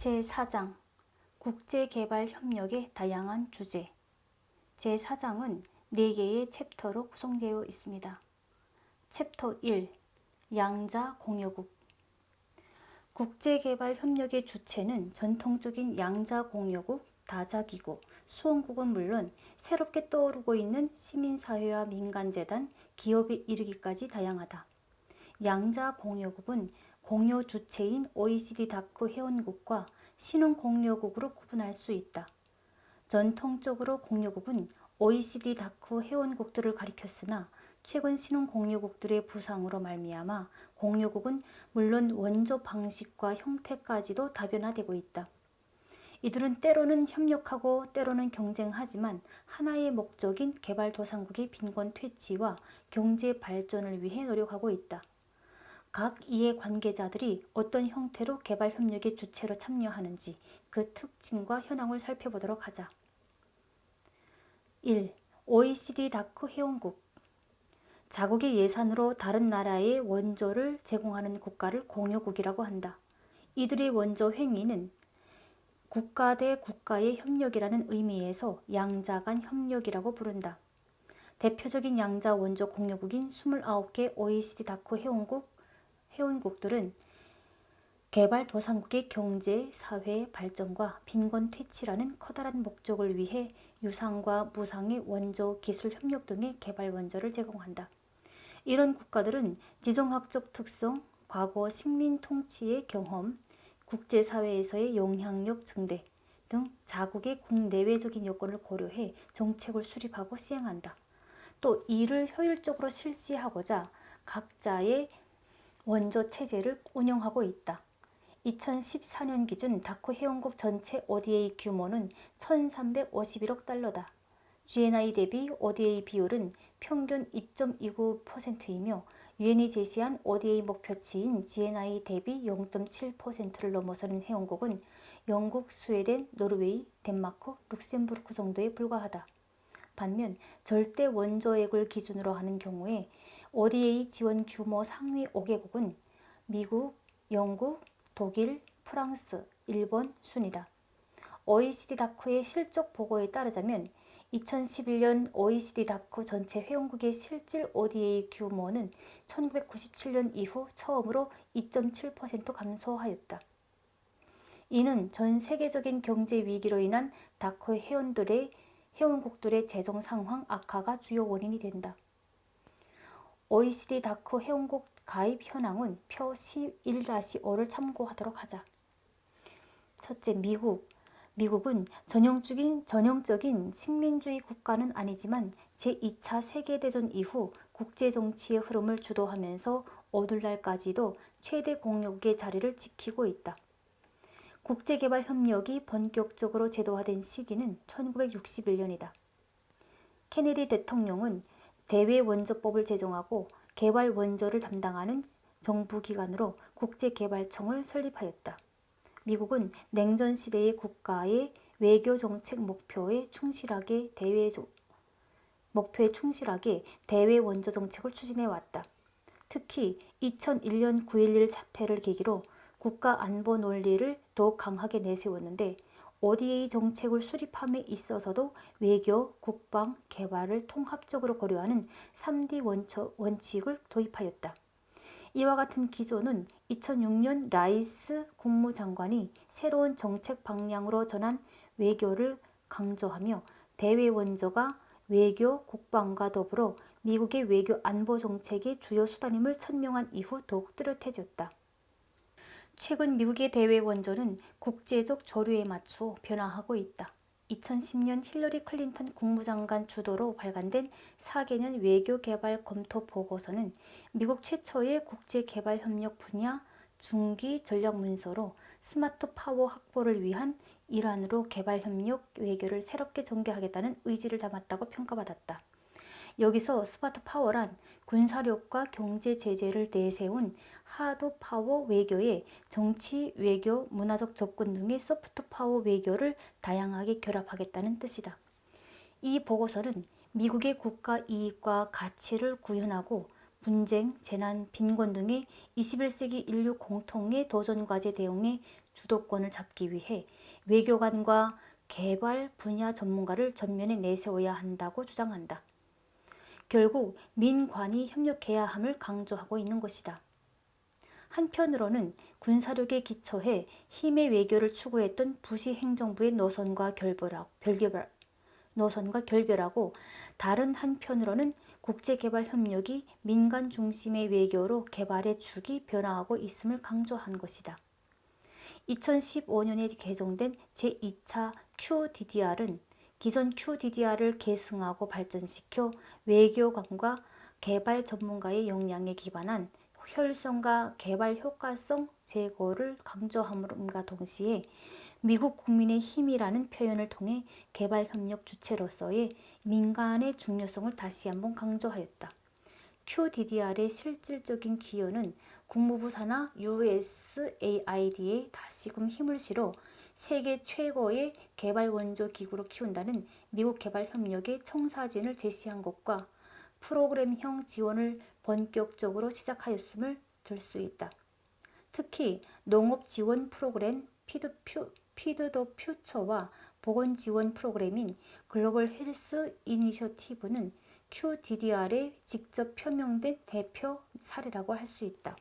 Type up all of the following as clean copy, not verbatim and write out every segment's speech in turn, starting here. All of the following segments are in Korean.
제4장 국제개발협력의 다양한 주제. 제4장은 4개의 챕터로 구성되어 있습니다. 챕터 1. 양자 공여국. 국제개발협력의 주체는 전통적인 양자 공여국, 다자기구, 수원국은 물론 새롭게 떠오르고 있는 시민사회와 민간재단, 기업에 이르기까지 다양하다. 양자 공여국은 공여 주체인 OECD 다크 회원국과 신흥 공여국으로 구분할 수 있다. 전통적으로 공여국은 OECD 다크 회원국들을 가리켰으나 최근 신흥 공여국들의 부상으로 말미암아 공여국은 물론 원조 방식과 형태까지도 다변화되고 있다. 이들은 때로는 협력하고 때로는 경쟁하지만 하나의 목적인 개발도상국의 빈곤 퇴치와 경제 발전을 위해 노력하고 있다. 각 이해 관계자들이 어떤 형태로 개발협력의 주체로 참여하는지 그 특징과 현황을 살펴보도록 하자. 1. OECD 다크 회원국. 자국의 예산으로 다른 나라에 원조를 제공하는 국가를 공여국이라고 한다. 이들의 원조 행위는 국가 대 국가의 협력이라는 의미에서 양자 간 협력이라고 부른다. 대표적인 양자 원조 공여국인 29개 OECD 다크 회원국들은 개발도상국의 경제, 사회 발전과 빈곤 퇴치라는 커다란 목적을 위해 유상과 무상의 원조, 기술 협력 등의 개발 원조를 제공한다. 이런 국가들은 지정학적 특성, 과거 식민 통치의 경험, 국제사회에서의 영향력 증대 등 자국의 국내외적인 여건을 고려해 정책을 수립하고 시행한다. 또 이를 효율적으로 실시하고자 각자의 원조 체제를 운영하고 있다. 2014년 기준 다크 회원국 전체 ODA 규모는 1,351억 달러다. GNI 대비 ODA 비율은 평균 2.29%이며 유엔이 제시한 ODA 목표치인 GNI 대비 0.7%를 넘어서는 회원국은 영국, 스웨덴, 노르웨이, 덴마크, 룩셈부르크 정도에 불과하다. 반면 절대 원조액을 기준으로 하는 경우에 ODA 지원 규모 상위 5개국은 미국, 영국, 독일, 프랑스, 일본 순이다. OECD 다크의 실적 보고에 따르자면 2011년 OECD 다크 전체 회원국의 실질 ODA 규모는 1997년 이후 처음으로 2.7% 감소하였다. 이는 전 세계적인 경제 위기로 인한 다크 회원국들의 재정 상황 악화가 주요 원인이 된다. OECD 다크 회원국 가입 현황은 표 11-5를 참고하도록 하자. 첫째, 미국은 전형적인 식민주의 국가는 아니지만 제2차 세계대전 이후 국제정치의 흐름을 주도하면서 오늘날까지도 최대 공여국의 자리를 지키고 있다. 국제개발협력이 본격적으로 제도화된 시기는 1961년이다. 케네디 대통령은 대외원조법을 제정하고 개발 원조를 담당하는 정부기관으로 국제개발청을 설립하였다. 미국은 냉전 시대의 국가의 외교 정책 목표에 충실하게 대외 원조 정책을 추진해 왔다. 특히 2001년 9.11 사태를 계기로 국가 안보 논리를 더욱 강하게 내세웠는데 ODA 정책을 수립함에 있어서도 외교, 국방, 개발을 통합적으로 고려하는 3D 원칙을 도입하였다. 이와 같은 기조는 2006년 라이스 국무장관이 새로운 정책 방향으로 전한 외교를 강조하며 대외 원조가 외교, 국방과 더불어 미국의 외교 안보 정책의 주요 수단임을 천명한 이후 더욱 뚜렷해졌다. 최근 미국의 대외 원조는 국제적 조류에 맞추어 변화하고 있다. 2010년 힐러리 클린턴 국무장관 주도로 발간된 4개년 외교개발 검토 보고서는 미국 최초의 국제개발협력 분야 중기 전략문서로 스마트 파워 확보를 위한 일환으로 개발협력 외교를 새롭게 전개하겠다는 의지를 담았다고 평가받았다. 여기서 스마트 파워란 군사력과 경제 제재를 내세운 하드 파워 외교에 정치, 외교, 문화적 접근 등의 소프트 파워 외교를 다양하게 결합하겠다는 뜻이다. 이 보고서는 미국의 국가 이익과 가치를 구현하고 분쟁, 재난, 빈곤 등의 21세기 인류 공통의 도전과제 대응에 주도권을 잡기 위해 외교관과 개발 분야 전문가를 전면에 내세워야 한다고 주장한다. 결국 민관이 협력해야 함을 강조하고 있는 것이다. 한편으로는 군사력에 기초해 힘의 외교를 추구했던 부시 행정부의 노선과 결별하고 다른 한편으로는 국제개발협력이 민간 중심의 외교로 개발의 축이 변화하고 있음을 강조한 것이다. 2015년에 개정된 제2차 QDDR은 기존 QDDR을 계승하고 발전시켜 외교관과 개발 전문가의 역량에 기반한 효율성과 개발 효과성 제고를 강조함과 동시에 미국 국민의 힘이라는 표현을 통해 개발협력 주체로서의 민간의 중요성을 다시 한번 강조하였다. QDDR의 실질적인 기여는 국무부 산하 USAID에 다시금 힘을 실어 세계 최고의 개발 원조 기구로 키운다는 미국 개발협력의 청사진을 제시한 것과 프로그램형 지원을 본격적으로 시작하였음을 들 수 있다. 특히 농업 지원 프로그램 피드 더 퓨처와 보건 지원 프로그램인 글로벌 헬스 이니셔티브는 QDDR에 직접 표명된 대표 사례라고 할 수 있다.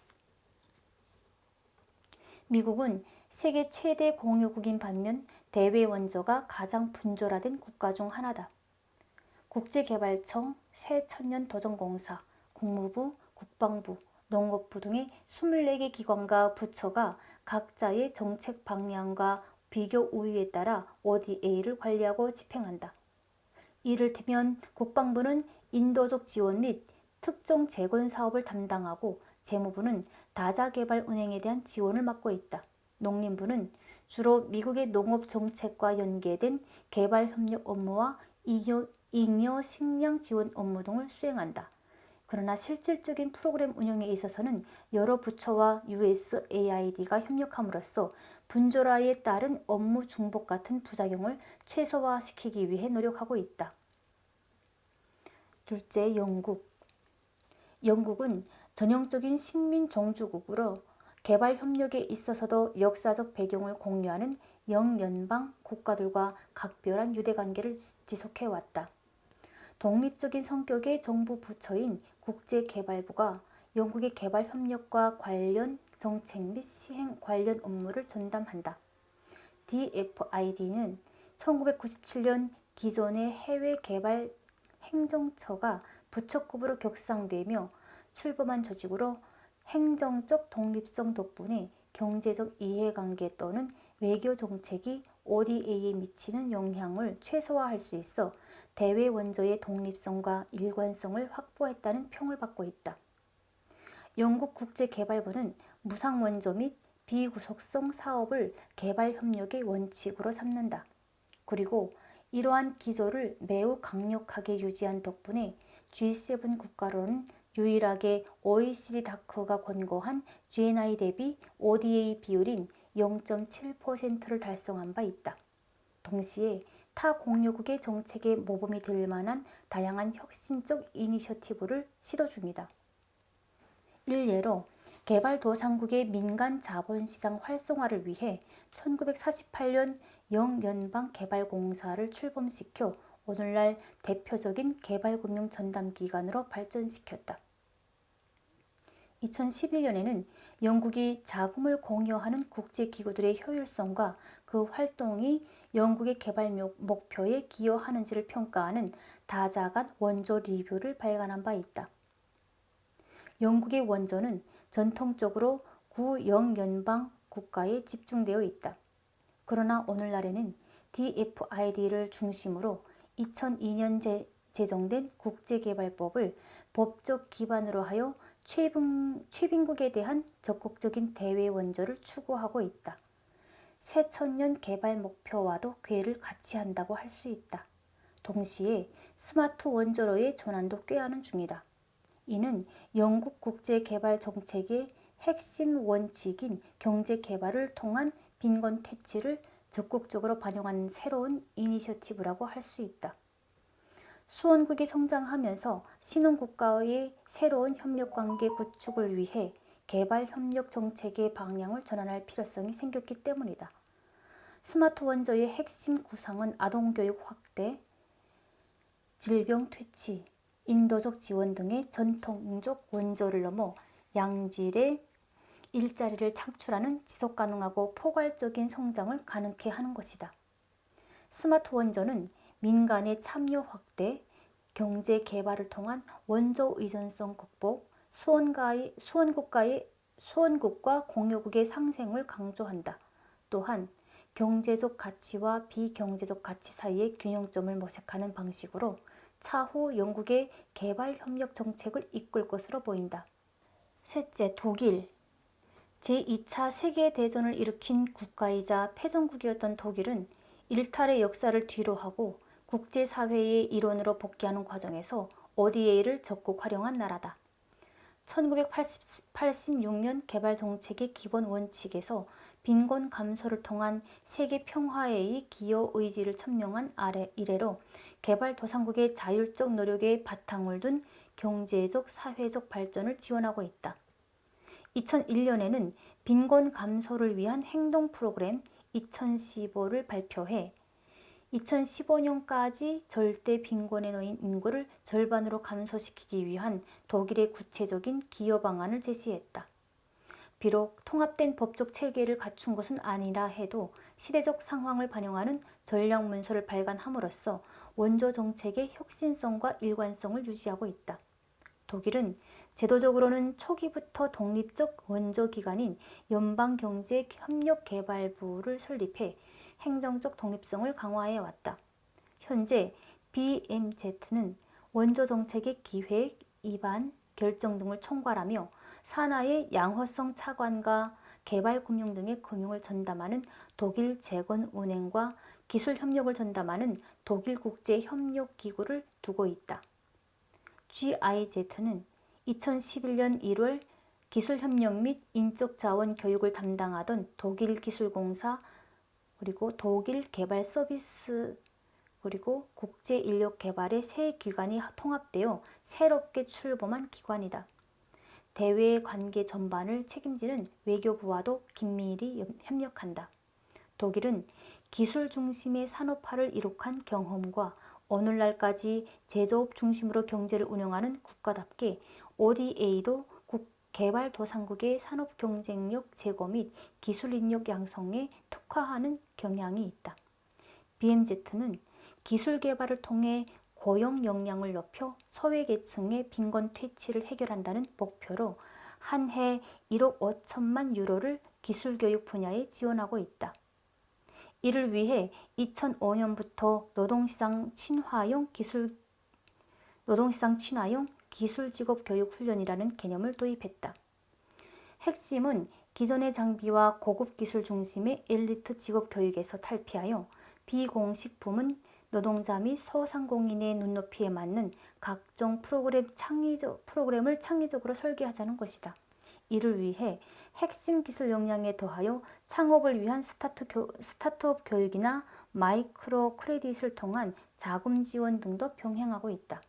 미국은 세계 최대 공유국인 반면 대외 원조가 가장 분절화된 국가 중 하나다. 국제개발청, 새천년도전공사, 국무부, 국방부, 농업부 등의 24개 기관과 부처가 각자의 정책 방향과 비교 우위에 따라 ODA를 관리하고 집행한다. 이를테면 국방부는 인도적 지원 및 특정 재건 사업을 담당하고 재무부는 다자개발 운행에 대한 지원을 맡고 있다. 농림부는 주로 미국의 농업 정책과 연계된 개발협력 업무와 잉여 식량 지원 업무 등을 수행한다. 그러나 실질적인 프로그램 운영에 있어서는 여러 부처와 USAID가 협력함으로써 분절화에 따른 업무 중복 같은 부작용을 최소화시키기 위해 노력하고 있다. 둘째, 영국은 전형적인 식민종주국으로 개발협력에 있어서도 역사적 배경을 공유하는 영연방 국가들과 각별한 유대관계를 지속해왔다. 독립적인 성격의 정부 부처인 국제개발부가 영국의 개발협력과 관련 정책 및 시행 관련 업무를 전담한다. DFID는 1997년 기존의 해외개발 행정처가 부처급으로 격상되며 출범한 조직으로 행정적 독립성 덕분에 경제적 이해관계 또는 외교 정책이 ODA에 미치는 영향을 최소화할 수 있어 대외 원조의 독립성과 일관성을 확보했다는 평을 받고 있다. 영국 국제개발부는 무상 원조 및 비구속성 사업을 개발협력의 원칙으로 삼는다. 그리고 이러한 기조를 매우 강력하게 유지한 덕분에 G7 국가로는 유일하게 OECD 다크가 권고한 GNI 대비 ODA 비율인 0.7%를 달성한 바 있다. 동시에 타 공유국의 정책에 모범이 될 만한 다양한 혁신적 이니셔티브를 시도 중이다. 일례로 개발도상국의 민간 자본시장 활성화를 위해 1948년 영연방개발공사를 출범시켜 오늘날 대표적인 개발금융 전담기관으로 발전시켰다. 2011년에는 영국이 자금을 공여하는 국제기구들의 효율성과 그 활동이 영국의 개발 목표에 기여하는지를 평가하는 다자간 원조 리뷰를 발간한 바 있다. 영국의 원조는 전통적으로 구영연방 국가에 집중되어 있다. 그러나 오늘날에는 DFID를 중심으로 2002년 제정된 국제개발법을 법적 기반으로 하여 최빈국에 대한 적극적인 대외 원조를 추구하고 있다. 새천년 개발 목표와도 궤를 같이 한다고 할 수 있다. 동시에 스마트 원조로의 전환도 꾀하는 중이다. 이는 영국 국제개발 정책의 핵심 원칙인 경제개발을 통한 빈곤 퇴치를 적극적으로 반영한 새로운 이니셔티브라고 할 수 있다. 수원국이 성장하면서 신흥국가의 새로운 협력관계 구축을 위해 개발협력 정책의 방향을 전환할 필요성이 생겼기 때문이다. 스마트 원조의 핵심 구상은 아동교육 확대, 질병 퇴치, 인도적 지원 등의 전통적 원조를 넘어 양질의 일자리를 창출하는 지속가능하고 포괄적인 성장을 가능케 하는 것이다. 스마트 원조는 민간의 참여 확대, 경제 개발을 통한 원조 의존성 극복, 수원국과 공유국의 상생을 강조한다. 또한 경제적 가치와 비경제적 가치 사이의 균형점을 모색하는 방식으로 차후 영국의 개발협력 정책을 이끌 것으로 보인다. 셋째, 독일. 제2차 세계대전을 일으킨 국가이자 패전국이었던 독일은 일탈의 역사를 뒤로하고 국제사회의 일원으로 복귀하는 과정에서 ODA를 적극 활용한 나라다. 1986년 개발정책의 기본 원칙에서 빈곤 감소를 통한 세계 평화의 기여 의지를 천명한 이래로 개발도상국의 자율적 노력에 바탕을 둔 경제적, 사회적 발전을 지원하고 있다. 2001년에는 빈곤 감소를 위한 행동 프로그램 2015를 발표해 2015년까지 절대 빈곤에 놓인 인구를 절반으로 감소시키기 위한 독일의 구체적인 기여 방안을 제시했다. 비록 통합된 법적 체계를 갖춘 것은 아니라 해도 시대적 상황을 반영하는 전략 문서를 발간함으로써 원조 정책의 혁신성과 일관성을 유지하고 있다. 독일은 제도적으로는 초기부터 독립적 원조기관인 연방경제협력개발부를 설립해 행정적 독립성을 강화해왔다. 현재 BMZ는 원조정책의 기획, 입안, 결정 등을 총괄하며 산하의 양호성 차관과 개발금융 등의 금융을 전담하는 독일재건은행과 기술협력을 전담하는 독일국제협력기구를 두고 있다. GIZ는 2011년 1월 기술협력 및 인적자원 교육을 담당하던 독일기술공사 그리고 독일개발서비스 그리고 국제인력개발의 세 기관이 통합되어 새롭게 출범한 기관이다. 대외 관계 전반을 책임지는 외교부와도 긴밀히 협력한다. 독일은 기술 중심의 산업화를 이룩한 경험과 오늘날까지 제조업 중심으로 경제를 운영하는 국가답게 ODA도 개발도상국의 산업 경쟁력 제고 및 기술 인력 양성에 특화하는 경향이 있다. BMZ는 기술 개발을 통해 고용 역량을 높여 소외계층의 빈곤 퇴치를 해결한다는 목표로 한 해 1억 5천만 유로를 기술교육 분야에 지원하고 있다. 이를 위해 2005년부터 노동시장 친화형 기술직업교육훈련이라는 개념을 도입했다. 핵심은 기존의 장비와 고급 기술 중심의 엘리트 직업교육에서 탈피하여 비공식 부문 노동자 및 소상공인의 눈높이에 맞는 각종 프로그램을 창의적으로 설계하자는 것이다. 이를 위해 핵심 기술 역량에 더하여 창업을 위한 스타트업 교육이나 마이크로 크레딧을 통한 자금 지원 등도 병행하고 있다.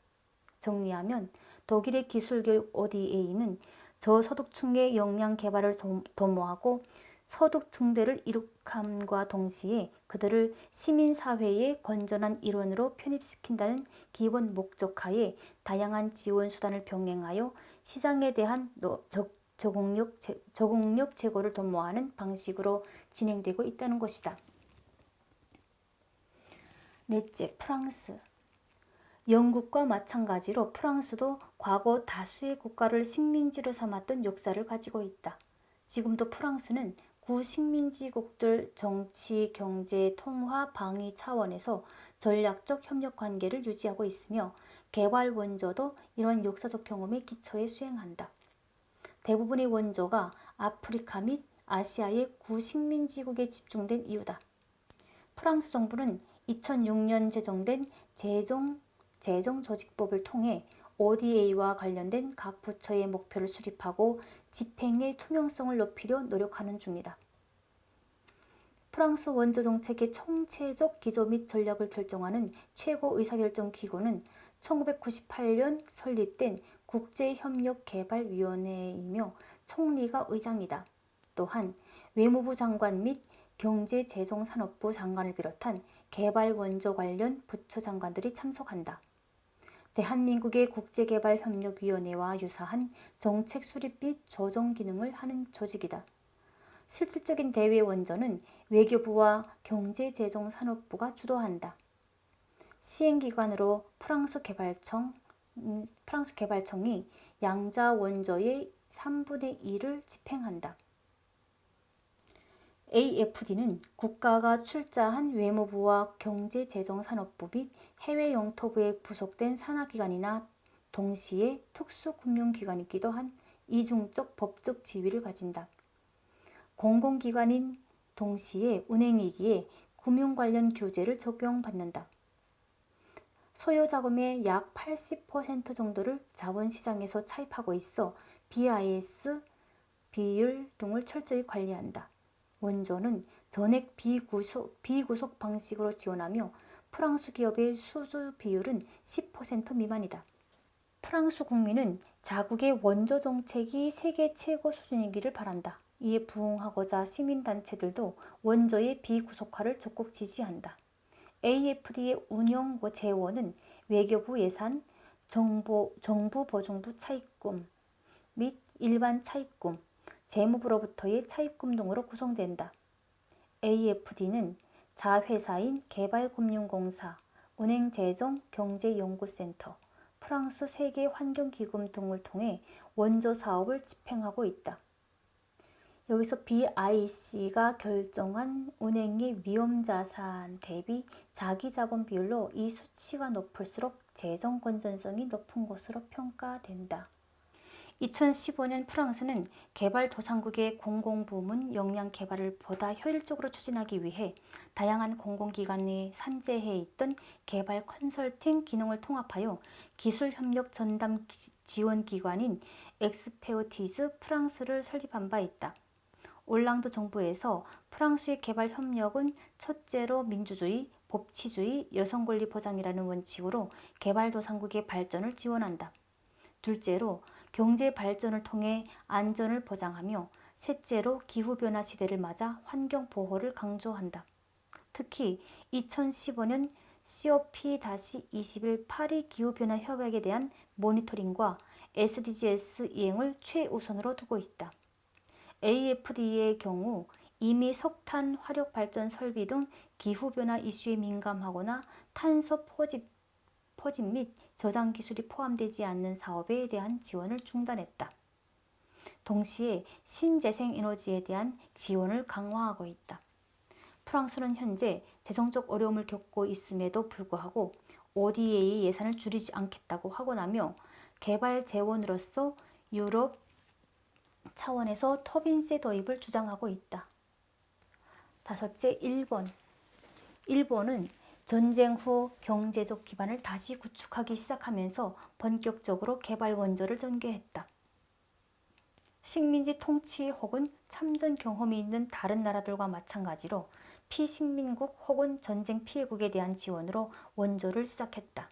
정리하면 독일의 기술교육 ODA는 저소득층의 역량 개발을 도모하고 소득 증대를 이룩함과 동시에 그들을 시민사회의 건전한 일원으로 편입시킨다는 기본 목적하에 다양한 지원 수단을 병행하여 시장에 대한 적응력 제고를 도모하는 방식으로 진행되고 있다는 것이다. 넷째, 프랑스. 영국과 마찬가지로 프랑스도 과거 다수의 국가를 식민지로 삼았던 역사를 가지고 있다. 지금도 프랑스는 구식민지국들 정치, 경제, 통화, 방위 차원에서 전략적 협력 관계를 유지하고 있으며 개발 원조도 이런 역사적 경험의 기초에 수행한다. 대부분의 원조가 아프리카 및 아시아의 구식민지국에 집중된 이유다. 프랑스 정부는 2006년 제정된 재정조직법을 통해 ODA와 관련된 각 부처의 목표를 수립하고 집행의 투명성을 높이려 노력하는 중이다. 프랑스 원조 정책의 총체적 기조 및 전략을 결정하는 최고 의사결정기구는 1998년 설립된 국제협력개발위원회이며 총리가 의장이다. 또한 외무부 장관 및 경제재정산업부 장관을 비롯한 개발원조 관련 부처 장관들이 참석한다. 대한민국의 국제개발협력위원회와 유사한 정책 수립 및 조정 기능을 하는 조직이다. 실질적인 대외 원조는 외교부와 경제재정산업부가 주도한다. 시행기관으로 프랑스 개발청이 양자 원조의 3분의 2를 집행한다. AFD는 국가가 출자한 외무부와 경제재정산업부 및 해외 영토부에 부속된 산하기관이나 동시에 특수금융기관이기도 한 이중적 법적 지위를 가진다. 공공기관인 동시에 은행이기에 금융 관련 규제를 적용받는다. 소요자금의 약 80% 정도를 자본시장에서 차입하고 있어 BIS 비율 등을 철저히 관리한다. 원조는 전액 비구속 방식으로 지원하며 프랑스 기업의 수주 비율은 10% 미만이다. 프랑스 국민은 자국의 원조 정책이 세계 최고 수준이기를 바란다. 이에 부응하고자 시민단체들도 원조의 비구속화를 적극 지지한다. AFD의 운영 재원은 외교부 예산, 정부 보증부 차입금 및 일반 차입금, 재무부로부터의 차입금 등으로 구성된다. AFD는 자회사인 개발금융공사, 은행재정경제연구센터, 프랑스 세계환경기금 등을 통해 원조 사업을 집행하고 있다. 여기서 BIC가 결정한 은행의 위험자산 대비 자기자본 비율로 이 수치가 높을수록 재정 건전성이 높은 것으로 평가된다. 2015년 프랑스는 개발도상국의 공공부문 역량 개발을 보다 효율적으로 추진하기 위해 다양한 공공기관에 산재해 있던 개발 컨설팅 기능을 통합하여 기술협력 전담 지원기관인 엑스페어티즈 프랑스를 설립한 바 있다. 올랑드 정부에서 프랑스의 개발협력은 첫째로 민주주의, 법치주의, 여성권리 보장이라는 원칙으로 개발도상국의 발전을 지원한다. 둘째로 경제 발전을 통해 안전을 보장하며 셋째로 기후변화 시대를 맞아 환경 보호를 강조한다. 특히 2015년 COP-21 파리 기후변화 협약에 대한 모니터링과 SDGs 이행을 최우선으로 두고 있다. AFD의 경우 이미 석탄 화력 발전 설비 등 기후변화 이슈에 민감하거나 탄소 포집 및 저장 기술이 포함되지 않는 사업에 대한 지원을 중단했다. 동시에 신재생 에너지에 대한 지원을 강화하고 있다. 프랑스는 현재 재정적 어려움을 겪고 있음에도 불구하고 ODA 예산을 줄이지 않겠다고 하고 나며 개발 재원으로서 유럽 차원에서 터빈세 도입을 주장하고 있다. 다섯째, 일본은 전쟁 후 경제적 기반을 다시 구축하기 시작하면서 본격적으로 개발 원조를 전개했다. 식민지 통치 혹은 참전 경험이 있는 다른 나라들과 마찬가지로 피식민국 혹은 전쟁 피해국에 대한 지원으로 원조를 시작했다.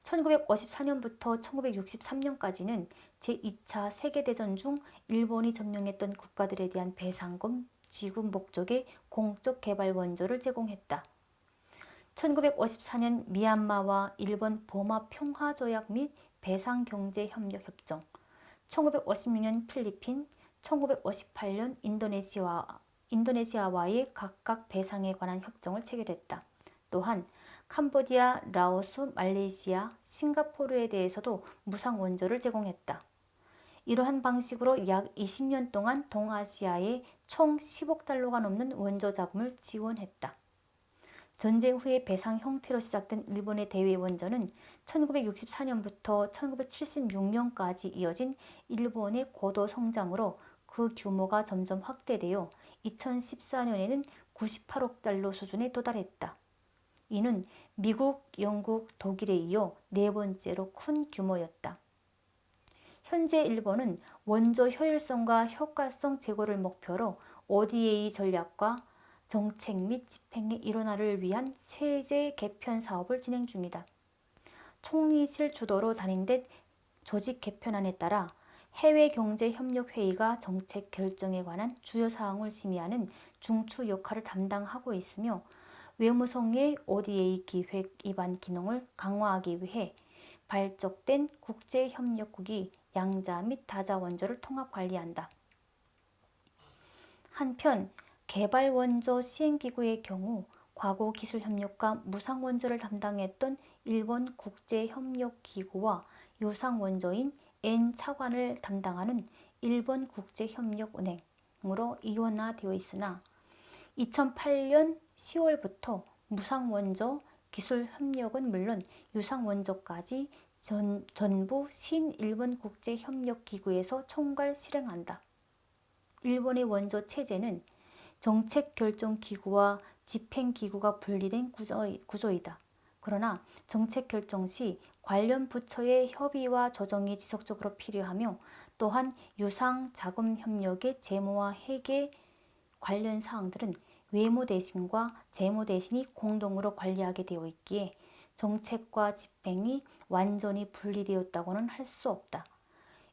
1954년부터 1963년까지는 제2차 세계대전 중 일본이 점령했던 국가들에 대한 배상금 지급 목적의 공적 개발 원조를 제공했다. 1954년 미얀마와 일본 버마 평화조약 및 배상경제협력협정, 1956년 필리핀, 1958년 인도네시아와의 각각 배상에 관한 협정을 체결했다. 또한 캄보디아, 라오스, 말레이시아, 싱가포르에 대해서도 무상 원조를 제공했다. 이러한 방식으로 약 20년 동안 동아시아에 총 10억 달러가 넘는 원조 자금을 지원했다. 전쟁 후의 배상 형태로 시작된 일본의 대외 원조는 1964년부터 1976년까지 이어진 일본의 고도 성장으로 그 규모가 점점 확대되어 2014년에는 98억 달러 수준에 도달했다. 이는 미국, 영국, 독일에 이어 네 번째로 큰 규모였다. 현재 일본은 원조 효율성과 효과성 제고를 목표로 ODA 전략과 정책 및 집행의 일원화를 위한 체제 개편 사업을 진행 중이다. 총리실 주도로 단행된 조직 개편안에 따라 해외경제협력회의가 정책 결정에 관한 주요 사항을 심의하는 중추 역할을 담당하고 있으며 외무성의 ODA 기획 입안 기능을 강화하기 위해 발족된 국제협력국이 양자 및 다자 원조를 통합 관리한다. 한편 개발원조 시행기구의 경우 과거 기술협력과 무상원조를 담당했던 일본 국제협력기구와 유상원조인 N차관을 담당하는 일본국제협력은행으로 이원화되어 있으나 2008년 10월부터 무상원조 기술협력은 물론 유상원조까지 전부 신일본국제협력기구에서 총괄 실행한다. 일본의 원조 체제는 정책결정기구와 집행기구가 분리된 구조이다. 그러나 정책결정 시 관련 부처의 협의와 조정이 지속적으로 필요하며 또한 유상자금협력의 재무와 회계 관련 사항들은 외무대신과 재무대신이 공동으로 관리하게 되어 있기에 정책과 집행이 완전히 분리되었다고는 할 수 없다.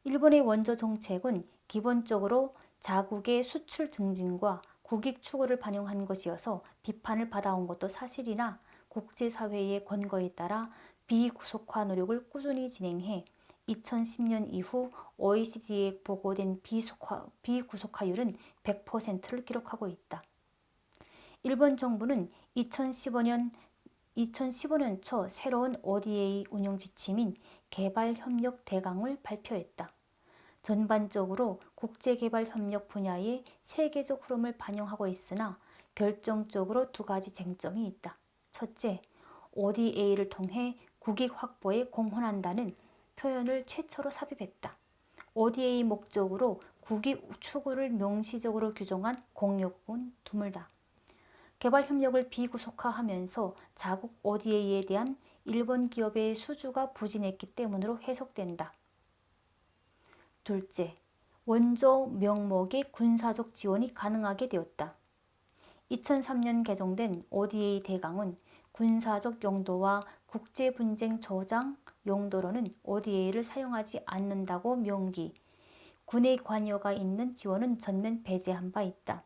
일본의 원조 정책은 기본적으로 자국의 수출 증진과 국익 추구를 반영한 것이어서 비판을 받아온 것도 사실이나 국제사회의 권고에 따라 비구속화 노력을 꾸준히 진행해 2010년 이후 OECD에 보고된 비구속화율은 100%를 기록하고 있다. 일본 정부는 2015년 초 새로운 ODA 운영 지침인 개발협력 대강을 발표했다. 전반적으로 국제개발협력 분야의 세계적 흐름을 반영하고 있으나 결정적으로 두 가지 쟁점이 있다. 첫째, ODA를 통해 국익 확보에 공헌한다는 표현을 최초로 삽입했다. ODA 목적으로 국익 추구를 명시적으로 규정한 공약은 드물다. 개발협력을 비구속화하면서 자국 ODA에 대한 일본 기업의 수주가 부진했기 때문으로 해석된다. 둘째, 원조 명목의 군사적 지원이 가능하게 되었다. 2003년 개정된 ODA 대강은 군사적 용도와 국제분쟁 조장 용도로는 ODA를 사용하지 않는다고 명기, 군의 관여가 있는 지원은 전면 배제한 바 있다.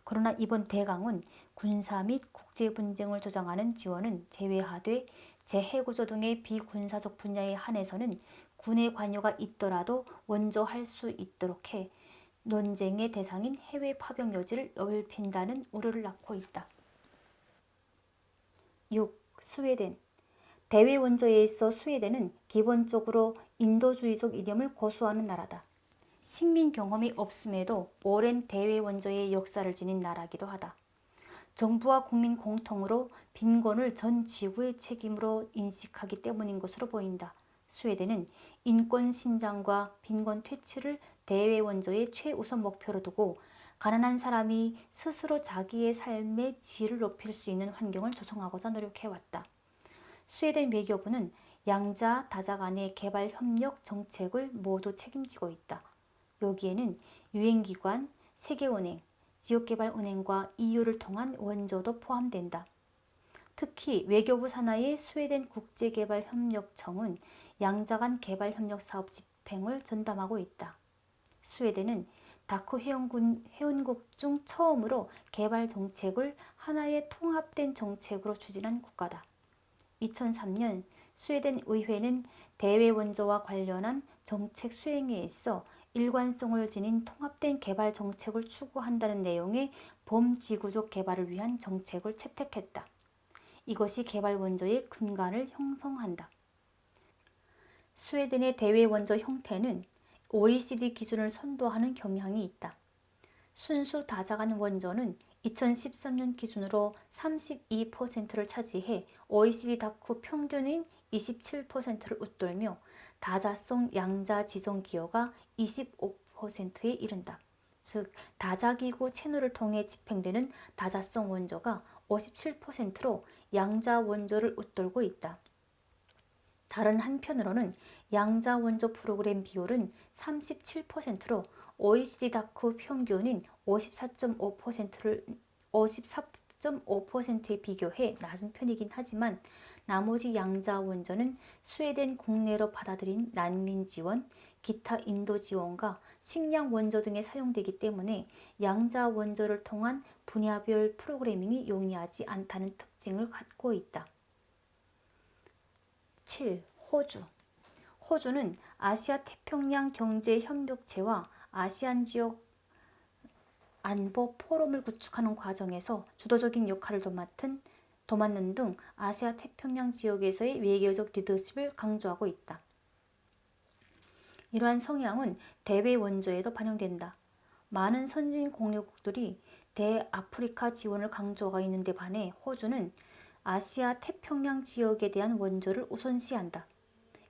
그러나 이번 대강은 군사 및 국제분쟁을 조장하는 지원은 제외하되 재해구조 등의 비군사적 분야에 한해서는 군의 관여가 있더라도 원조할 수 있도록 해 논쟁의 대상인 해외 파병 여지를 넓힌다는 우려를 낳고 있다. 6. 스웨덴. 대외 원조에 있어 스웨덴은 기본적으로 인도주의적 이념을 고수하는 나라다. 식민 경험이 없음에도 오랜 대외 원조의 역사를 지닌 나라이기도 하다. 정부와 국민 공통으로 빈곤을 전 지구의 책임으로 인식하기 때문인 것으로 보인다. 스웨덴은 인권 신장과 빈곤 퇴치를 대외 원조의 최우선 목표로 두고 가난한 사람이 스스로 자기의 삶의 질을 높일 수 있는 환경을 조성하고자 노력해왔다. 스웨덴 외교부는 양자, 다자 간의 개발 협력 정책을 모두 책임지고 있다. 여기에는 유엔기관, 세계은행, 지역개발은행과 EU를 통한 원조도 포함된다. 특히 외교부 산하의 스웨덴 국제개발협력청은 양자 간 개발협력 사업 집행을 전담하고 있다. 스웨덴은 다크 회원국 중 처음으로 개발 정책을 하나의 통합된 정책으로 추진한 국가다. 2003년 스웨덴 의회는 대외 원조와 관련한 정책 수행에 있어 일관성을 지닌 통합된 개발 정책을 추구한다는 내용의 범지구적 개발을 위한 정책을 채택했다. 이것이 개발 원조의 근간을 형성한다. 스웨덴의 대외 원조 형태는 OECD 기준을 선도하는 경향이 있다. 순수 다자간 원조는 2013년 기준으로 32%를 차지해 OECD 다크 평균인 27%를 웃돌며 다자성 양자 지정 기여가 25%에 이른다. 즉 다자기구 채널을 통해 집행되는 다자성 원조가 57%로 양자 원조를 웃돌고 있다. 다른 한편으로는 양자 원조 프로그램 비율은 37%로 OECD 다크 평균인 54.5%를 0.5%에 비교해 낮은 편이긴 하지만 나머지 양자 원조는 스웨덴 국내로 받아들인 난민 지원, 기타 인도 지원과 식량 원조 등에 사용되기 때문에 양자 원조를 통한 분야별 프로그래밍이 용이하지 않다는 특징을 갖고 있다. 7. 호주. 호주는 아시아 태평양 경제협력체와 아시안 지역 안보 포럼을 구축하는 과정에서 주도적인 역할을 도맡는 등 아시아 태평양 지역에서의 외교적 리더십을 강조하고 있다. 이러한 성향은 대외 원조에도 반영된다. 많은 선진 공유국들이 대아프리카 지원을 강조하고 있는 데 반해 호주는 아시아 태평양 지역에 대한 원조를 우선시한다.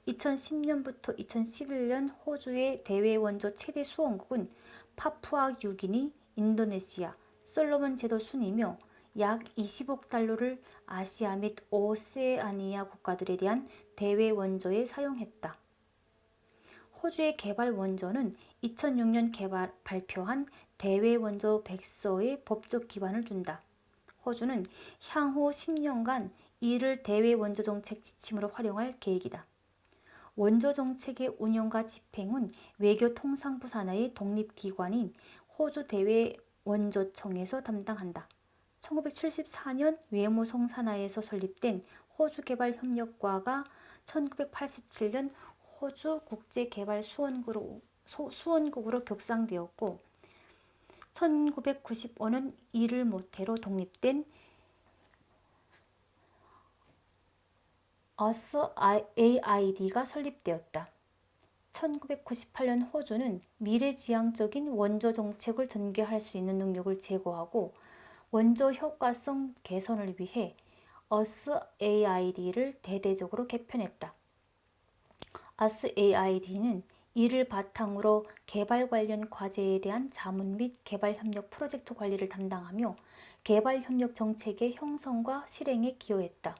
2010년부터 2011년 호주의 대외 원조 최대 수원국은 파푸아 뉴기니, 인도네시아, 솔로몬 제도 순이며 약 20억 달러를 아시아 및 오세아니아 국가들에 대한 대외 원조에 사용했다. 호주의 개발 원조는 2006년 발표한 대외 원조 백서에 법적 기반을 둔다. 호주는 향후 10년간 이를 대외 원조 정책 지침으로 활용할 계획이다. 원조 정책의 운영과 집행은 외교통상부 산하의 독립기관인 호주 대외 원조청에서 담당한다. 1974년 외무성 산하에서 설립된 호주개발협력과가 1987년 호주 국제개발수원국으로 격상되었고 1995년 이를 모태로 독립된 USAID가 설립되었다. 1998년 호주는 미래지향적인 원조 정책을 전개할 수 있는 능력을 제고하고 원조 효과성 개선을 위해 USAID를 대대적으로 개편했다. USAID는 이를 바탕으로 개발 관련 과제에 대한 자문 및 개발협력 프로젝트 관리를 담당하며 개발협력 정책의 형성과 실행에 기여했다.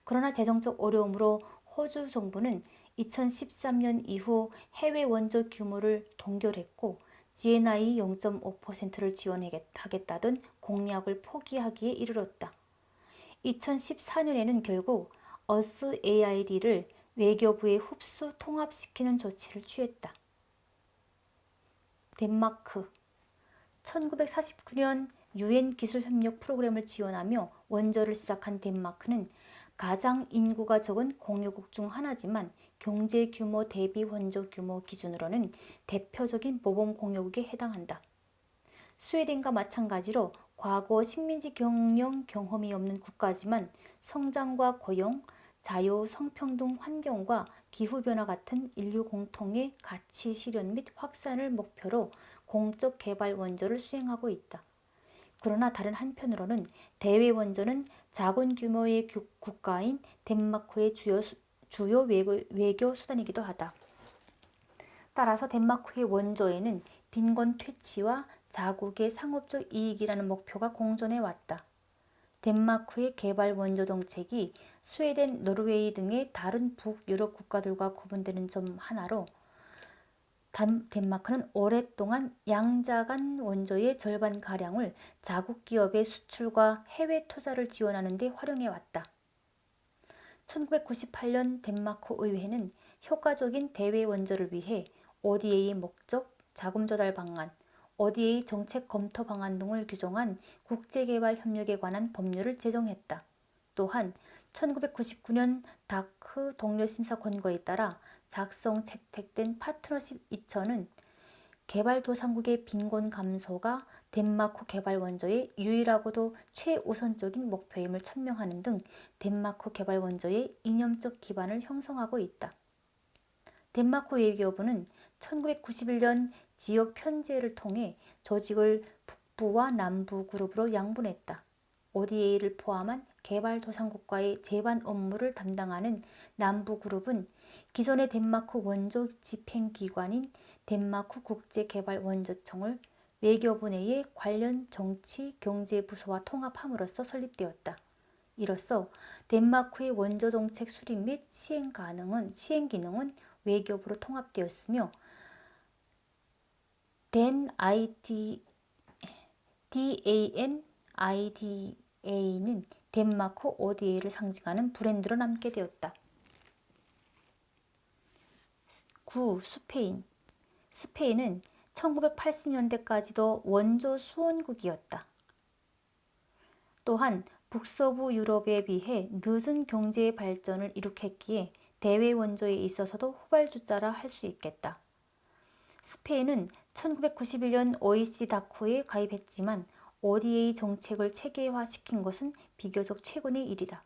그러나 재정적 어려움으로 호주 정부는 2013년 이후 해외 원조 규모를 동결했고 GNI 0.5%를 지원하겠다던 공약을 포기하기에 이르렀다. 2014년에는 결국 USAID를 외교부에 흡수 통합시키는 조치를 취했다. 덴마크. 1949년 UN 기술협력 프로그램을 지원하며 원조를 시작한 덴마크는 가장 인구가 적은 공유국 중 하나지만 경제 규모 대비 원조 규모 기준으로는 대표적인 모범 공유국에 해당한다. 스웨덴과 마찬가지로 과거 식민지 경영 경험이 없는 국가지만 성장과 고용, 자유, 성평등 환경과 기후변화 같은 인류 공통의 가치 실현 및 확산을 목표로 공적 개발 원조를 수행하고 있다. 그러나 다른 한편으로는 대외 원조는 작은 규모의 국가인 덴마크의 주요 외교 수단이기도 하다. 따라서 덴마크의 원조에는 빈곤 퇴치와 자국의 상업적 이익이라는 목표가 공존해 왔다. 덴마크의 개발 원조 정책이 스웨덴, 노르웨이 등의 다른 북유럽 국가들과 구분되는 점 하나로 덴마크는 오랫동안 양자간 원조의 절반가량을 자국 기업의 수출과 해외 투자를 지원하는 데 활용해왔다. 1998년 덴마크 의회는 효과적인 대외 원조를 위해 ODA 목적, 자금 조달 방안, ODA 정책 검토 방안 등을 규정한 국제개발협력에 관한 법률을 제정했다. 또한 1999년 다크 동료심사 권고에 따라 작성 채택된 파트너십 2000은 개발도상국의 빈곤 감소가 덴마크 개발 원조의 유일하고도 최우선적인 목표임을 천명하는 등 덴마크 개발 원조의 이념적 기반을 형성하고 있다. 덴마크 외교부는 1991년 지역 편제를 통해 조직을 북부와 남부 그룹으로 양분했다. ODA를 포함한 개발도상국과의 제반 업무를 담당하는 남부 그룹은 기존의 덴마크 원조 집행기관인 덴마크 국제개발원조청을 외교부 내의 관련 정치, 경제부서와 통합함으로써 설립되었다. 이로써 덴마크의 원조 정책 수립 및 시행 기능은 외교부로 통합되었으며 DAN IDA는 덴마크 ODA를 상징하는 브랜드로 남게 되었다. 9. 스페인. 스페인은 1980년대까지도 원조 수원국이었다. 또한 북서부 유럽에 비해 늦은 경제 발전을 이룩했기에 대외 원조에 있어서도 후발주자라 할 수 있겠다. 스페인은 1991년 OECD 다크에 가입했지만 ODA 정책을 체계화시킨 것은 비교적 최근의 일이다.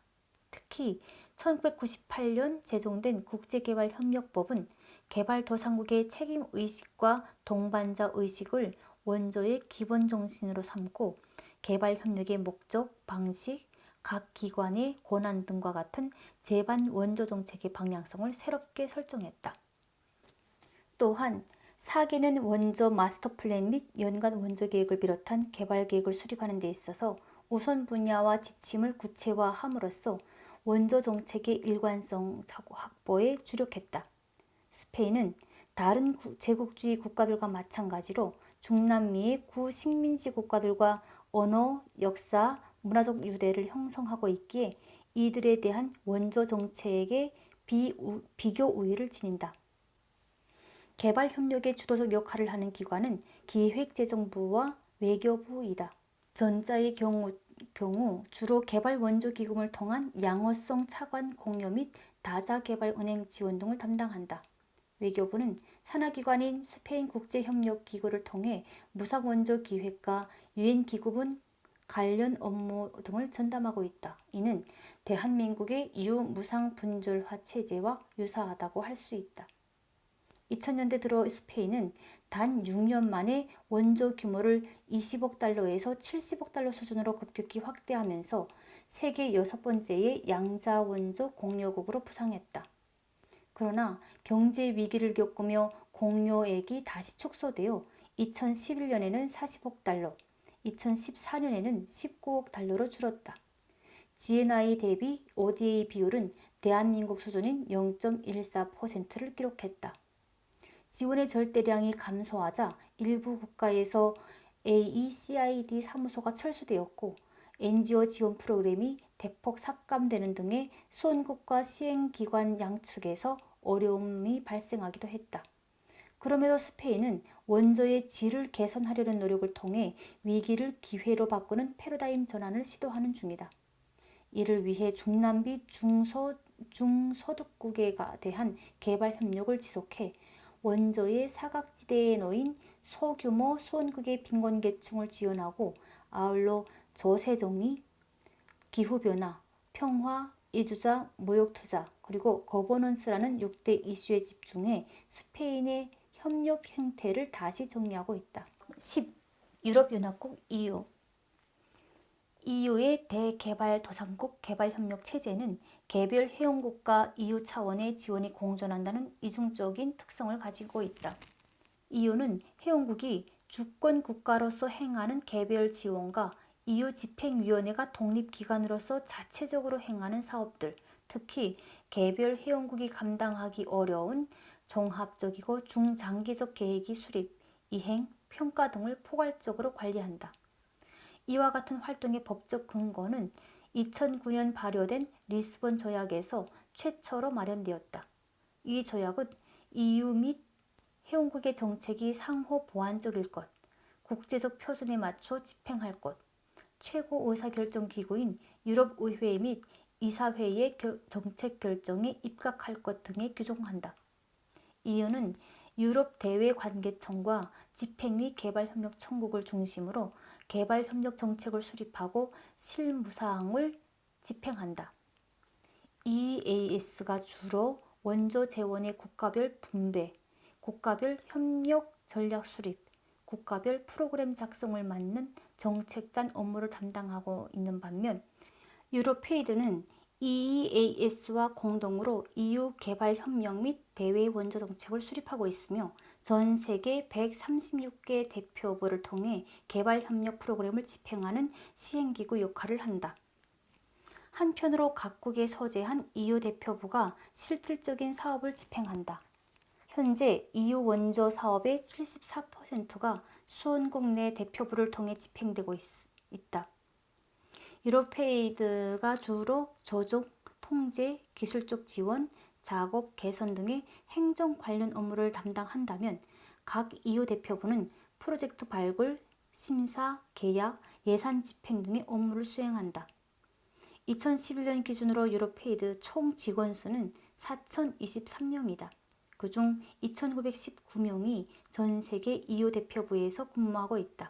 특히 1998년 제정된 국제개발협력법은 개발도상국의 책임의식과 동반자의식을 원조의 기본 정신으로 삼고 개발협력의 목적, 방식, 각 기관의 권한 등과 같은 제반 원조 정책의 방향성을 새롭게 설정했다. 또한 4개년 원조 마스터 플랜 및 연간 원조 계획을 비롯한 개발 계획을 수립하는 데 있어서 우선 분야와 지침을 구체화함으로써 원조 정책의 일관성 확보에 주력했다. 스페인은 다른 제국주의 국가들과 마찬가지로 중남미의 구식민지 국가들과 언어, 역사, 문화적 유대를 형성하고 있기에 이들에 대한 원조 정책에 비교 우위를 지닌다. 개발협력의 주도적 역할을 하는 기관은 기획재정부와 외교부이다. 전자의 경우 주로 개발 원조 기금을 통한 양어성 차관 공여 및 다자개발은행 지원 등을 담당한다. 외교부는 산하기관인 스페인 국제협력기구를 통해 무상원조 기획과 유엔기구분 관련 업무 등을 전담하고 있다. 이는 대한민국의 유무상분절화 체제와 유사하다고 할 수 있다. 2000년대 들어 스페인은 단 6년 만에 원조 규모를 20억 달러에서 70억 달러 수준으로 급격히 확대하면서 세계 6번째의 양자 원조 공여국으로 부상했다. 그러나 경제 위기를 겪으며 공여액이 다시 축소되어 2011년에는 40억 달러, 2014년에는 19억 달러로 줄었다. GNI 대비 ODA 비율은 대한민국 수준인 0.14%를 기록했다. 지원의 절대량이 감소하자 일부 국가에서 AECID 사무소가 철수되었고 NGO 지원 프로그램이 대폭 삭감되는 등의 수원국과 시행기관 양측에서 어려움이 발생하기도 했다. 그럼에도 스페인은 원조의 질을 개선하려는 노력을 통해 위기를 기회로 바꾸는 패러다임 전환을 시도하는 중이다. 이를 위해 중남미 중소득국에 대한 개발 협력을 지속해 원조의 사각지대에 놓인 소규모 수원국의 빈곤계층을 지원하고 아울러 저세정의, 기후변화, 평화, 이주자, 무역투자, 그리고 거버넌스라는 6대 이슈에 집중해 스페인의 협력 행태를 다시 정리하고 있다. 10. 유럽연합국 EU EU의 대개발도상국 개발협력 체제는 개별 회원국과 EU 차원의 지원이 공존한다는 이중적인 특성을 가지고 있다. EU는 회원국이 주권국가로서 행하는 개별 지원과 EU 집행위원회가 독립기관으로서 자체적으로 행하는 사업들, 특히 개별 회원국이 감당하기 어려운 종합적이고 중장기적 계획이 수립, 이행, 평가 등을 포괄적으로 관리한다. 이와 같은 활동의 법적 근거는 2009년 발효된 리스본 조약에서 최초로 마련되었다. 이 조약은 EU 및 회원국의 정책이 상호 보완적일 것, 국제적 표준에 맞춰 집행할 것, 최고 의사결정기구인 유럽의회 및 이사회의 정책 결정에 입각할 것 등에 규정한다. EU는 유럽 대외관계청과 집행위 개발협력청국을 중심으로 개발협력 정책을 수립하고 실무사항을 집행한다. EAS가 주로 원조 재원의 국가별 분배, 국가별 협력 전략 수립, 국가별 프로그램 작성을 맡는 정책단 업무를 담당하고 있는 반면 유로페이드는 EEAS와 공동으로 EU 개발 협력 및 대외 원조 정책을 수립하고 있으며 전 세계 136개 대표부를 통해 개발 협력 프로그램을 집행하는 시행기구 역할을 한다. 한편으로 각국에 소재한 EU 대표부가 실질적인 사업을 집행한다. 현재 EU 원조 사업의 74%가 수원국 내 대표부를 통해 집행되고 있다. 유로페이드가 주로 조종, 통제, 기술적 지원, 작업 개선 등의 행정 관련 업무를 담당한다면 각 EU 대표부는 프로젝트 발굴, 심사, 계약, 예산 집행 등의 업무를 수행한다. 2011년 기준으로 유로페이드 총 직원 수는 4,023명이다. 그중 2,919명이 전 세계 EU 대표부에서 근무하고 있다.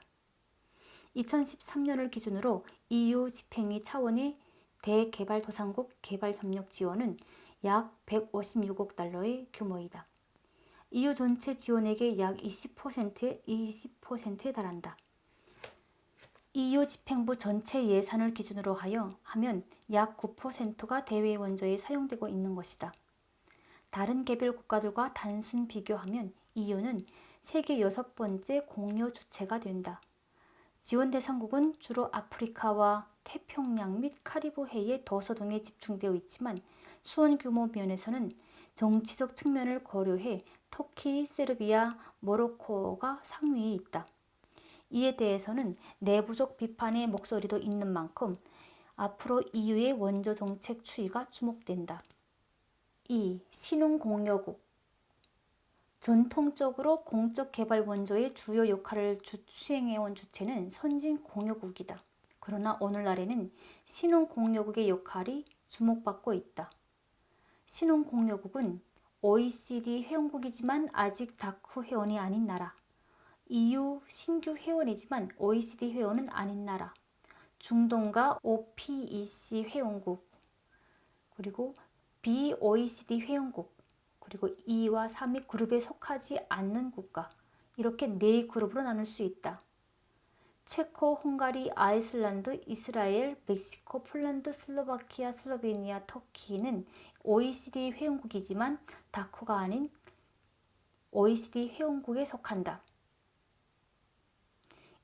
2013년을 기준으로 EU 집행위 차원의 대개발도상국 개발협력 지원은 약 156억 달러의 규모이다. EU 전체 지원액의 약 20%에 달한다. EU 집행부 전체 예산을 기준으로 하면 약 9%가 대외 원조에 사용되고 있는 것이다. 다른 개별 국가들과 단순 비교하면 EU는 세계 6번째 공여 주체가 된다. 지원 대상국은 주로 아프리카와 태평양 및 카리브해의 도서동에 집중되어 있지만 수원 규모 면에서는 정치적 측면을 고려해 터키, 세르비아, 모로코가 상위에 있다. 이에 대해서는 내부적 비판의 목소리도 있는 만큼 앞으로 EU의 원조 정책 추이가 주목된다. 2. 신흥공여국. 전통적으로 공적 개발 원조의 주요 역할을 수행해온 주체는 선진 공여국이다. 그러나 오늘날에는 신흥공여국의 역할이 주목받고 있다. 신흥공여국은 OECD 회원국이지만 아직 다크 회원이 아닌 나라, EU 신규 회원이지만 OECD 회원은 아닌 나라, 중동과 OPEC 회원국, 그리고 BOECD 회원국, 그리고 2와 3의 그룹에 속하지 않는 국가, 이렇게 4그룹으로 나눌 수 있다. 체코, 헝가리, 아이슬란드, 이스라엘, 멕시코, 폴란드, 슬로바키아, 슬로베니아, 터키는 OECD 회원국이지만 다크가 아닌 OECD 회원국에 속한다.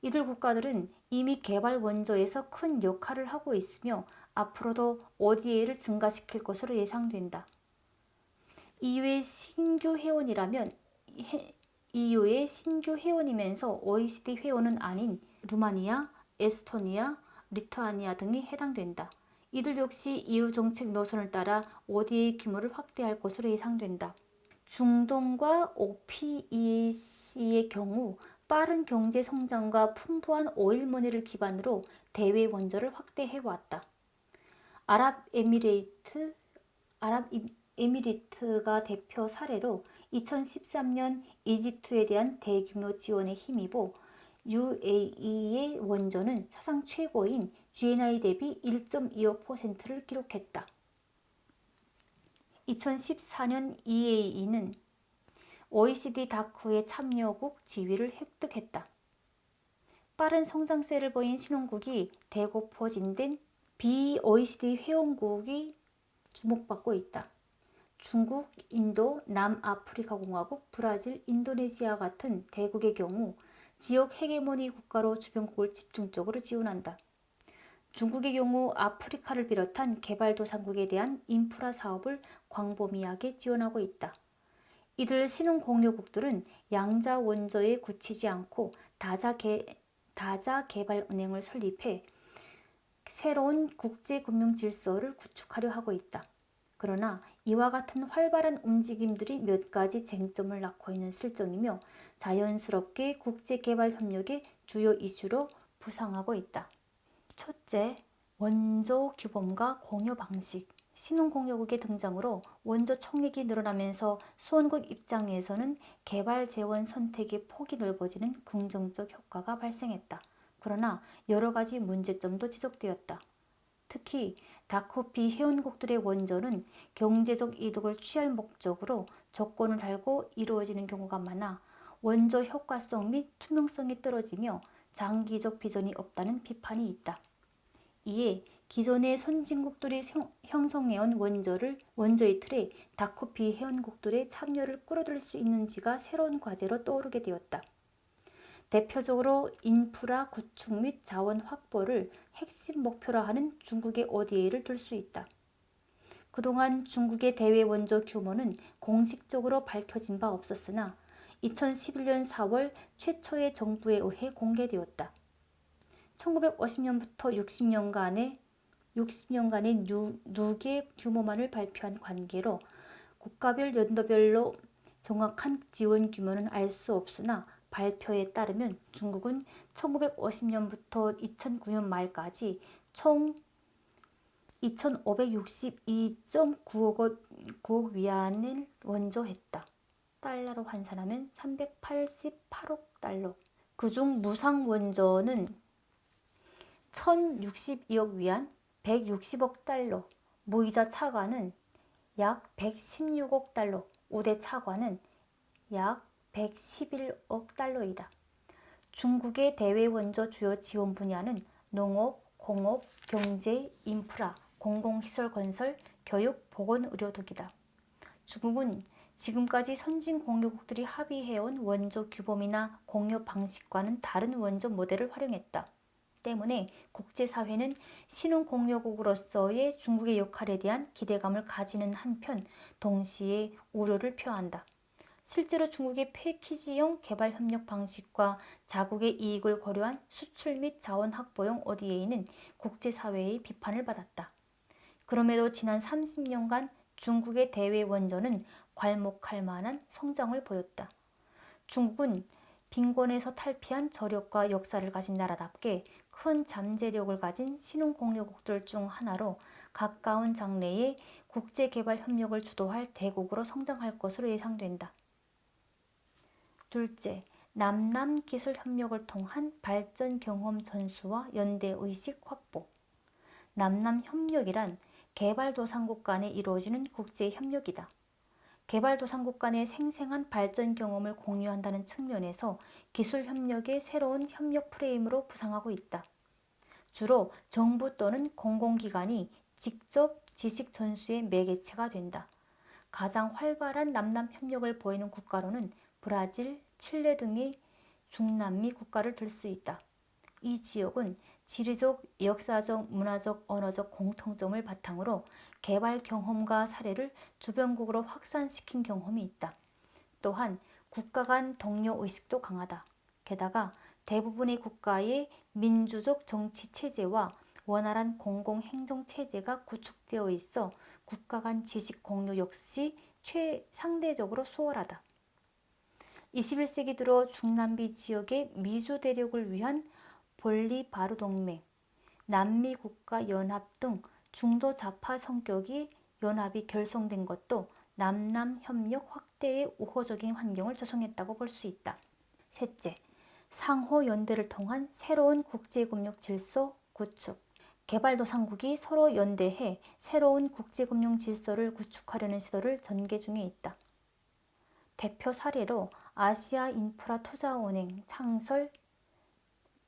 이들 국가들은 이미 개발 원조에서 큰 역할을 하고 있으며 앞으로도 ODA를 증가시킬 것으로 예상된다. EU의 신규 회원이면서 OECD 회원은 아닌 루마니아, 에스토니아, 리투아니아 등이 해당된다. 이들 역시 EU 정책 노선을 따라 ODA 규모를 확대할 것으로 예상된다. 중동과 OPEC의 경우 빠른 경제 성장과 풍부한 오일머니를 기반으로 대외 원조를 확대해왔다. 아랍에미리트가 대표 사례로 2013년 이집트에 대한 대규모 지원에 힘입어 UAE의 원조는 사상 최고인 GNI 대비 1.25%를 기록했다. 2014년 EAE는 OECD 다크의 참여국 지위를 획득했다. 빠른 성장세를 보인 신흥국이 대고포진된 BOECD 회원국이 주목받고 있다. 중국, 인도, 남아프리카 공화국, 브라질, 인도네시아 같은 대국의 경우 지역 헤게모니 국가로 주변국을 집중적으로 지원한다. 중국의 경우 아프리카를 비롯한 개발도상국에 대한 인프라 사업을 광범위하게 지원하고 있다. 이들 신흥공여국들은 양자 원조에 굳히지 않고 다자개발은행을 설립해 새로운 국제금융 질서를 구축하려 하고 있다. 그러나 이와 같은 활발한 움직임들이 몇 가지 쟁점을 낳고 있는 실정이며 자연스럽게 국제개발협력의 주요 이슈로 부상하고 있다. 첫째, 원조 규범과 공여 방식. 신흥공여국의 등장으로 원조 총액이 늘어나면서 수원국 입장에서는 개발 재원 선택의 폭이 넓어지는 긍정적 효과가 발생했다. 그러나 여러 가지 문제점도 지적되었다. 특히 다크피 회원국들의 원조는 경제적 이득을 취할 목적으로 조건을 달고 이루어지는 경우가 많아 원조 효과성 및 투명성이 떨어지며 장기적 비전이 없다는 비판이 있다. 이에 기존의 선진국들이 형성해온 원조의 틀에 다크피 회원국들의 참여를 끌어들일 수 있는지가 새로운 과제로 떠오르게 되었다. 대표적으로 인프라 구축 및 자원 확보를 핵심 목표로 하는 중국의 ODA를 들 수 있다. 그동안 중국의 대외 원조 규모는 공식적으로 밝혀진 바 없었으나 2011년 4월 최초의 정부에 의해 공개되었다. 1950년부터 60년간의 누계 규모만을 발표한 관계로 국가별 연도별로 정확한 지원 규모는 알 수 없으나 발표에 따르면 중국은 1950년부터 2009년 말까지 총 2,562.9억 위안을 원조했다. 달러로 환산하면 388억 달러. 그중 무상 원조는 1,062억 위안, 160억 달러, 무이자 차관은 약 116억 달러, 우대 차관은 약 111억 달러이다. 중국의 대외 원조 주요 지원 분야는 농업, 공업, 경제, 인프라, 공공시설 건설, 교육, 보건, 의료 등이다. 중국은 지금까지 선진 공유국들이 합의해온 원조 규범이나 공유 방식과는 다른 원조 모델을 활용했다. 때문에 국제사회는 신흥공유국으로서의 중국의 역할에 대한 기대감을 가지는 한편 동시에 우려를 표한다. 실제로 중국의 패키지형 개발협력 방식과 자국의 이익을 고려한 수출 및 자원 확보형 ODA는 국제사회의 비판을 받았다. 그럼에도 지난 30년간 중국의 대외 원조는 괄목할 만한 성장을 보였다. 중국은 빈곤에서 탈피한 저력과 역사를 가진 나라답게 큰 잠재력을 가진 신흥공유국들 중 하나로 가까운 장래에 국제개발협력을 주도할 대국으로 성장할 것으로 예상된다. 둘째, 남남 기술협력을 통한 발전 경험 전수와 연대의식 확보. 남남협력이란 개발도상국 간에 이루어지는 국제협력이다. 개발도상국 간의 생생한 발전 경험을 공유한다는 측면에서 기술협력의 새로운 협력 프레임으로 부상하고 있다. 주로 정부 또는 공공기관이 직접 지식 전수의 매개체가 된다. 가장 활발한 남남협력을 보이는 국가로는 브라질, 칠레 등의 중남미 국가를 들 수 있다. 이 지역은 지리적, 역사적, 문화적, 언어적 공통점을 바탕으로 개발 경험과 사례를 주변국으로 확산시킨 경험이 있다. 또한 국가 간 동료 의식도 강하다. 게다가 대부분의 국가의 민주적 정치 체제와 원활한 공공행정 체제가 구축되어 있어 국가 간 지식 공유 역시 상대적으로 수월하다. 21세기 들어 중남미 지역의 미주 대륙을 위한 볼리바르 동맹, 남미 국가 연합 등 중도 좌파 성격의 연합이 결성된 것도 남남 협력 확대에 우호적인 환경을 조성했다고 볼 수 있다. 셋째, 상호 연대를 통한 새로운 국제금융 질서 구축. 개발도상국이 서로 연대해 새로운 국제금융 질서를 구축하려는 시도를 전개 중에 있다. 대표 사례로 아시아 인프라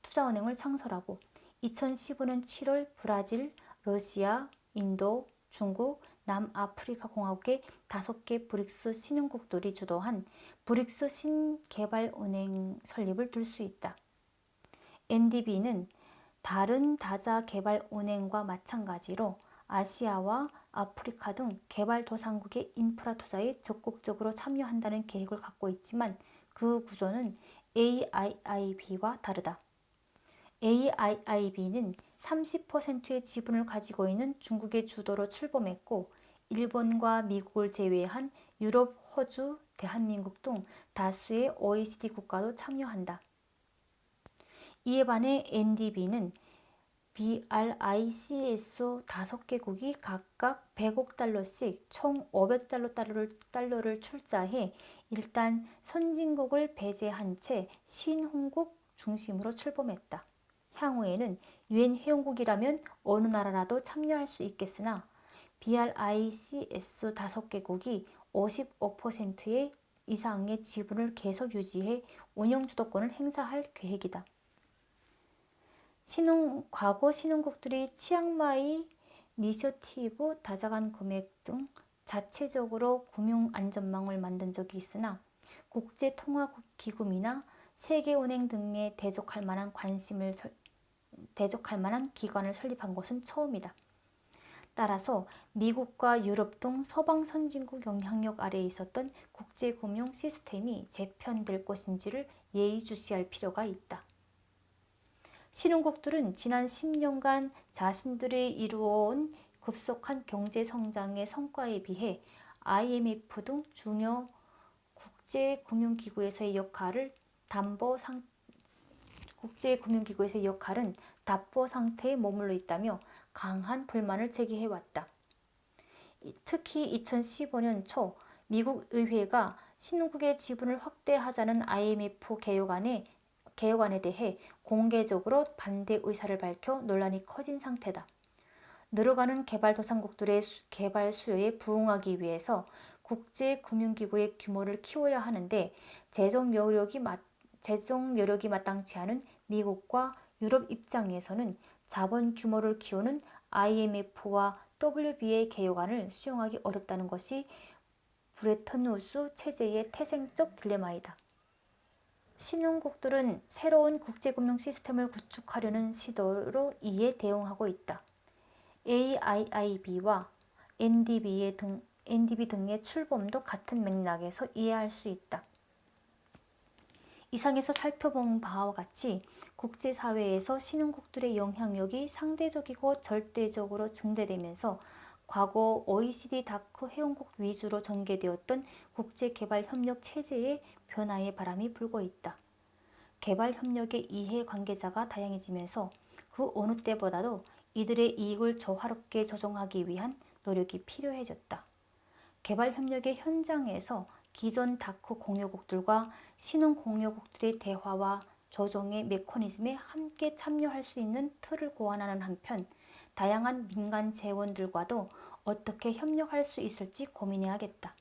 투자은행을 창설하고 2015년 7월 브라질, 러시아, 인도, 중국, 남아프리카 공화국의 5개 브릭스 신흥국들이 주도한 브릭스 신개발은행 설립을 들 수 있다. NDB는 다른 다자 개발은행과 마찬가지로 아시아와 아프리카 등 개발도상국의 인프라 투자에 적극적으로 참여한다는 계획을 갖고 있지만 그 구조는 AIIB와 다르다. AIIB는 30%의 지분을 가지고 있는 중국의 주도로 출범했고 일본과 미국을 제외한 유럽, 호주, 대한민국 등 다수의 OECD 국가도 참여한다. 이에 반해 NDB는 BRICS 5개국이 각각 100억 달러씩 총 500달러를 출자해 일단 선진국을 배제한 채 신흥국 중심으로 출범했다. 향후에는 유엔 회원국이라면 어느 나라라도 참여할 수 있겠으나 BRICS 5개국이 55% 이상의 지분을 계속 유지해 운영 주도권을 행사할 계획이다. 과거 신흥국들이 치앙마이 이니셔티브 다자간 금액 등 자체적으로 금융안전망을 만든 적이 있으나 국제통화기금이나 세계은행 등에 대적할 만한 기관을 설립한 것은 처음이다. 따라서 미국과 유럽 등 서방 선진국 영향력 아래에 있었던 국제금융 시스템이 재편될 것인지를 예의주시할 필요가 있다. 신흥국들은 지난 10년간 자신들이 이루어온 급속한 경제 성장의 성과에 비해 IMF 등 중요 국제금융기구에서의 역할은 답보 상태에 머물러 있다며 강한 불만을 제기해왔다. 특히 2015년 초 미국 의회가 신흥국의 지분을 확대하자는 IMF 개혁안에 대해 공개적으로 반대 의사를 밝혀 논란이 커진 상태다. 늘어가는 개발도상국들의 개발 수요에 부응하기 위해서 국제금융기구의 규모를 키워야 하는데 재정 여력이 마땅치 않은 미국과 유럽 입장에서는 자본 규모를 키우는 IMF와 WB의 개혁안을 수용하기 어렵다는 것이 브레턴우드 체제의 태생적 딜레마이다. 신흥국들은 새로운 국제금융 시스템을 구축하려는 시도로 이에 대응하고 있다. AIIB와 NDB 등의 출범도 같은 맥락에서 이해할 수 있다. 이상에서 살펴본 바와 같이 국제사회에서 신흥국들의 영향력이 상대적이고 절대적으로 증대되면서 과거 OECD 다크 회원국 위주로 전개되었던 국제개발협력 체제의 변화의 바람이 불고 있다. 개발협력의 이해관계자가 다양해지면서 그 어느 때보다도 이들의 이익을 조화롭게 조정하기 위한 노력이 필요해졌다. 개발협력의 현장에서 기존 다크 공여국들과 신흥 공여국들의 대화와 조정의 메커니즘에 함께 참여할 수 있는 틀을 고안하는 한편 다양한 민간 재원들과도 어떻게 협력할 수 있을지 고민해야겠다.